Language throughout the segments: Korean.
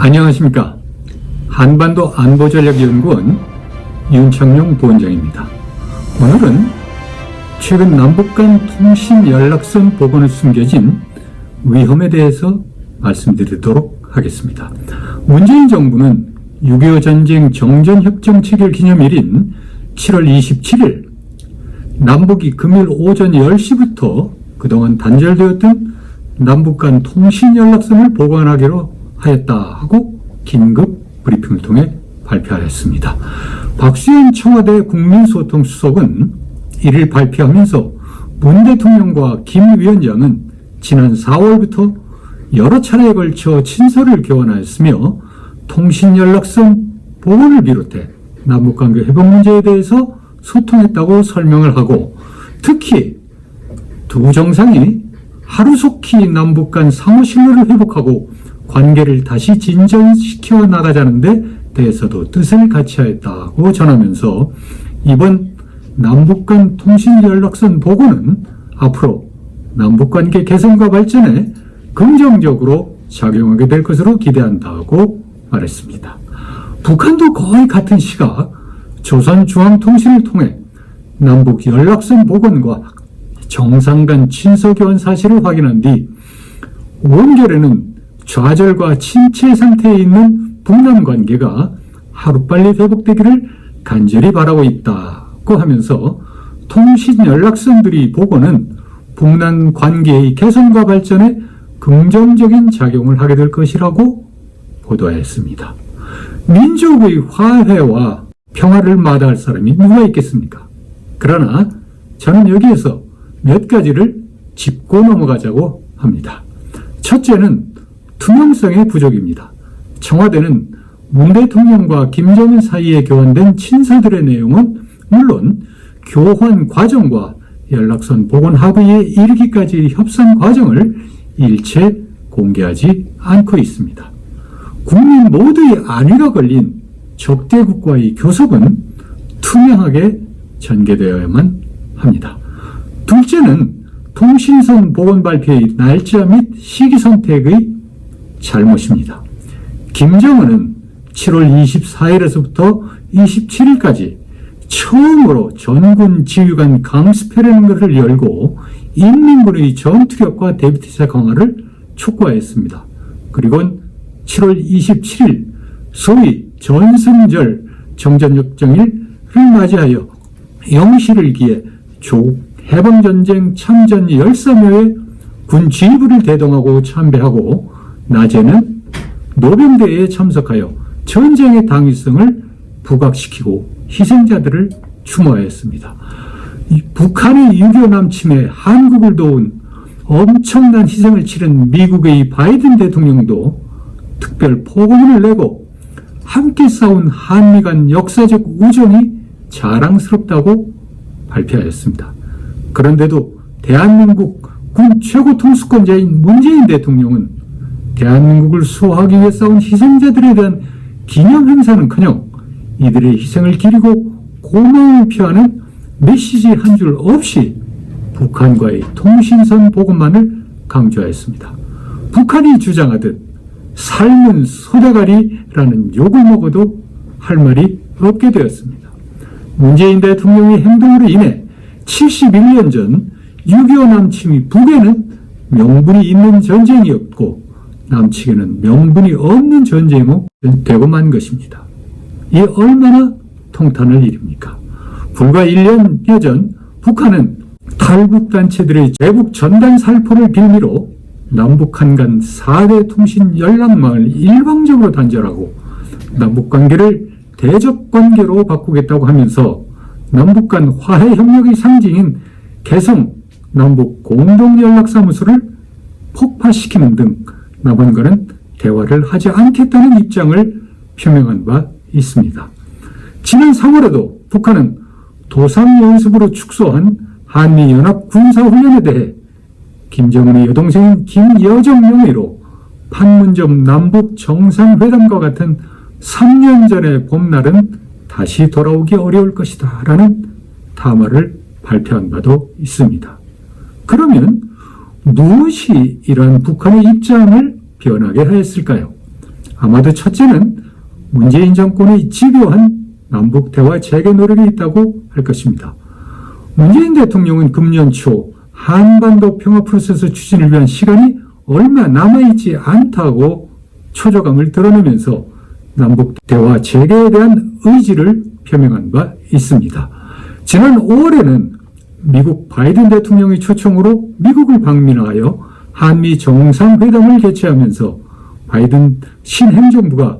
안녕하십니까. 한반도 안보전략연구원 윤창룡 부원장입니다. 오늘은 최근 남북 간 통신 연락선 복원에 숨겨진 위험에 대해서 말씀드리도록 하겠습니다. 문재인 정부는 6.25 전쟁 정전협정 체결 기념일인 7월 27일 남북이 금요일 오전 10시부터 그동안 단절되었던 남북 간 통신 연락선을 복원하기로 하였다 하고 긴급 브리핑을 통해 발표하였습니다. 박수현 청와대 국민소통수석은 이를 발표하면서 문 대통령과 김 위원장은 지난 4월부터 여러 차례에 걸쳐 친서를 교환하였으며 통신연락선 복원을 비롯해 남북관계 회복 문제에 대해서 소통했다고 설명을 하고, 특히 두 정상이 하루속히 남북 간 상호 신뢰를 회복하고 관계를 다시 진전시켜 나가자는 데 대해서도 뜻을 같이 하였다고 전하면서 이번 남북 간 통신연락선 복원은 앞으로 남북관계 개선과 발전에 긍정적으로 작용하게 될 것으로 기대한다고 말했습니다. 북한도 거의 같은 시각 조선중앙통신을 통해 남북 연락선 복원과 정상 간 친서 교환 사실을 확인한 뒤 원결에는 좌절과 침체 상태에 있는 북남 관계가 하루빨리 회복되기를 간절히 바라고 있다고 하면서 통신 연락선들이 복원은 북남 관계의 개선과 발전에 긍정적인 작용을 하게 될 것이라고 보도하였습니다. 민족의 화해와 평화를 마다할 사람이 누가 있겠습니까? 그러나 저는 여기에서 몇 가지를 짚고 넘어가자고 합니다. 첫째는 투명성의 부족입니다. 청와대는 문 대통령과 김정은 사이에 교환된 친서들의 내용은 물론 교환 과정과 연락선 복원 합의에 이르기까지 협상 과정을 일체 공개하지 않고 있습니다. 국민 모두의 안위가 걸린 적대국과의 교섭은 투명하게 전개되어야만 합니다. 둘째는 통신선 복원 발표의 날짜 및 시기 선택의 잘못입니다. 김정은은 7월 24일에서부터 27일까지 처음으로 전군 지휘관 강습회라는 열고 인민군의 전투력과 대비태세 강화를 촉구하였습니다. 그리고 7월 27일 소위 전승절 정전협정일을 맞이하여 영시를 기해 조국 해방전쟁 참전 13회의 군 지휘부를 대동하고 참배하고 낮에는 노병대회에 참석하여 전쟁의 당위성을 부각시키고 희생자들을 추모하였습니다. 북한의 6.25 남침에 한국을 도운 엄청난 희생을 치른 미국의 바이든 대통령도 특별 포고문을 내고 함께 싸운 한미 간 역사적 우정이 자랑스럽다고 발표하였습니다. 그런데도 대한민국 군 최고 통수권자인 문재인 대통령은 대한민국을 수호하기 위해 싸운 희생자들에 대한 기념 행사는커녕 이들의 희생을 기리고 고마움을 표하는 메시지 한 줄 없이 북한과의 통신선 복원만을 강조하였습니다. 북한이 주장하듯 삶은 소대가리라는 욕을 먹어도 할 말이 없게 되었습니다. 문재인 대통령의 행동으로 인해 71년 전 6.25 남침이 북에는 명분이 있는 전쟁이었고 남측에는 명분이 없는 전쟁으로 되고 만 것입니다. 이게 얼마나 통탄할 일입니까? 불과 1년여 전 북한은 탈북단체들의 대북 전단 살포를 빌미로 남북한 간 4대 통신 연락망을 일방적으로 단절하고 남북관계를 대적관계로 바꾸겠다고 하면서 남북 간 화해협력의 상징인 개성 남북 공동연락사무소를 폭파시키는 등 남한과는 대화를 하지 않겠다는 입장을 표명한 바 있습니다. 지난 3월에도 북한은 도상연습으로 축소한 한미연합 군사훈련에 대해 김정은의 여동생인 김여정 명의로 판문점 남북 정상회담과 같은 3년 전의 봄날은 다시 돌아오기 어려울 것이다 라는 담화를 발표한 바도 있습니다. 그러면 무엇이 이러한 북한의 입장을 변하게 하였을까요? 아마도 첫째는 문재인 정권의 집요한 남북 대화 재개 노력이 있다고 할 것입니다. 문재인 대통령은 금년 초 한반도 평화 프로세스 추진을 위한 시간이 얼마 남아있지 않다고 초조감을 드러내면서 남북 대화 재개에 대한 의지를 표명한 바 있습니다. 지난 5월에는 미국 바이든 대통령의 초청으로 미국을 방문하여 한미 정상회담을 개최하면서 바이든 신행정부가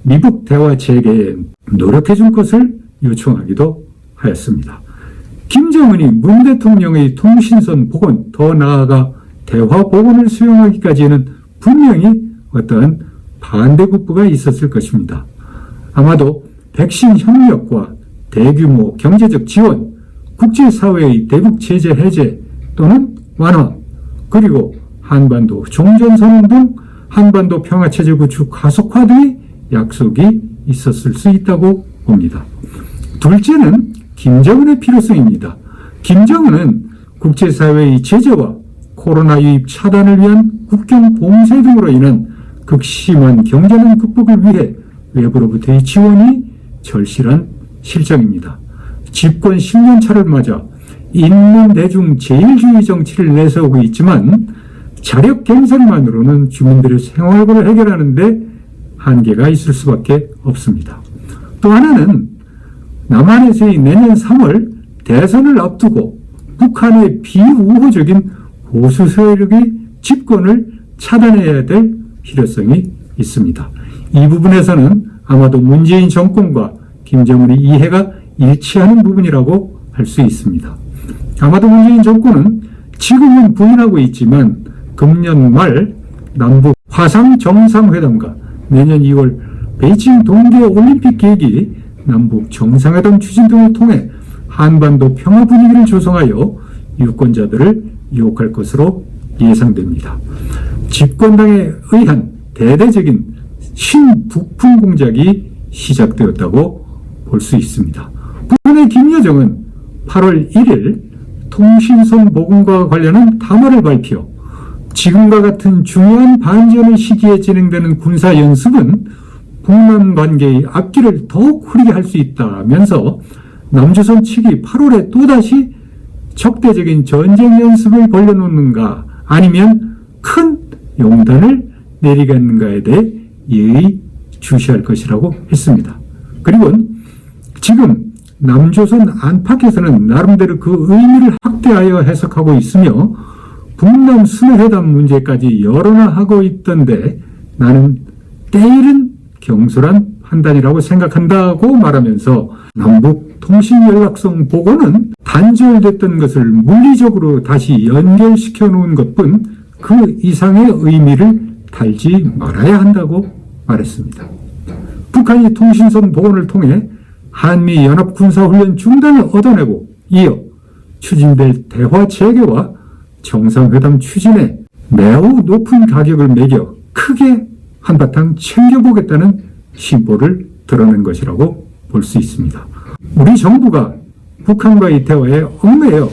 미북 대화 재개에 노력해 줄 것을 요청하기도 하였습니다. 김정은이 문 대통령의 통신선 복원, 더 나아가 대화 복원을 수용하기까지는 분명히 어떠한 반대급부가 있었을 것입니다. 아마도 백신 협력과 대규모 경제적 지원, 국제사회의 대북 제재 해제 또는 완화, 그리고 한반도 종전선언 등 한반도 평화체제 구축 가속화 등의 약속이 있었을 수 있다고 봅니다. 둘째는 김정은의 필요성입니다. 김정은은 국제사회의 제재와 코로나 유입 차단을 위한 국경 봉쇄 등으로 인한 극심한 경제난 극복을 위해 외부로부터의 지원이 절실한 실정입니다. 집권 10년 차를 맞아 인민대중 제일주의 정치를 내세우고 있지만 자력 갱생만으로는 주민들의 생활고를 해결하는 데 한계가 있을 수밖에 없습니다. 또 하나는 남한에서의 내년 3월 대선을 앞두고 북한의 비우호적인 보수 세력의 집권을 차단해야 될 필요성이 있습니다. 이 부분에서는 아마도 문재인 정권과 김정은의 이해가 일치하는 부분이라고 할 수 있습니다. 아마도 문재인 정권은 지금은 부인하고 있지만 금년 말 남북 화상 정상회담과 내년 2월 베이징 동계올림픽 계기 남북 정상회담 추진 등을 통해 한반도 평화 분위기를 조성하여 유권자들을 유혹할 것으로 예상됩니다. 집권당에 의한 대대적인 신북풍 공작이 시작되었다고 볼 수 있습니다. 북한의 김여정은 8월 1일 통신선 복원과 관련한 담화를 발표, 지금과 같은 중요한 반전의 시기에 진행되는 군사연습은 북남 관계의 앞길을 더욱 흐리게 할 수 있다면서 남조선 측이 8월에 또다시 적대적인 전쟁 연습을 벌려놓는가 아니면 큰 용단을 내리겠는가에 대해 예의 주시할 것이라고 했습니다. 그리고 지금 남조선 안팎에서는 나름대로 그 의미를 확대하여 해석하고 있으며 북남 스노회담 문제까지 열어나하고 있던데 나는 때이른 경솔한 판단이라고 생각한다고 말하면서 남북 통신연락선 복원은 단절됐던 것을 물리적으로 다시 연결시켜 놓은 것뿐 그 이상의 의미를 달지 말아야 한다고 말했습니다. 북한이 통신선 복원을 통해 한미 연합 군사훈련 중단을 얻어내고 이어 추진될 대화 재개와 정상회담 추진에 매우 높은 가격을 매겨 크게 한바탕 챙겨보겠다는 신보를 드러낸 것이라고 볼 수 있습니다. 우리 정부가 북한과의 대화에 얽매여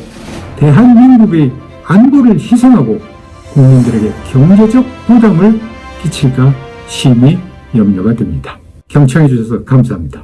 대한민국의 안보를 희생하고 국민들에게 경제적 부담을 끼칠까 심히 염려가 됩니다. 경청해 주셔서 감사합니다.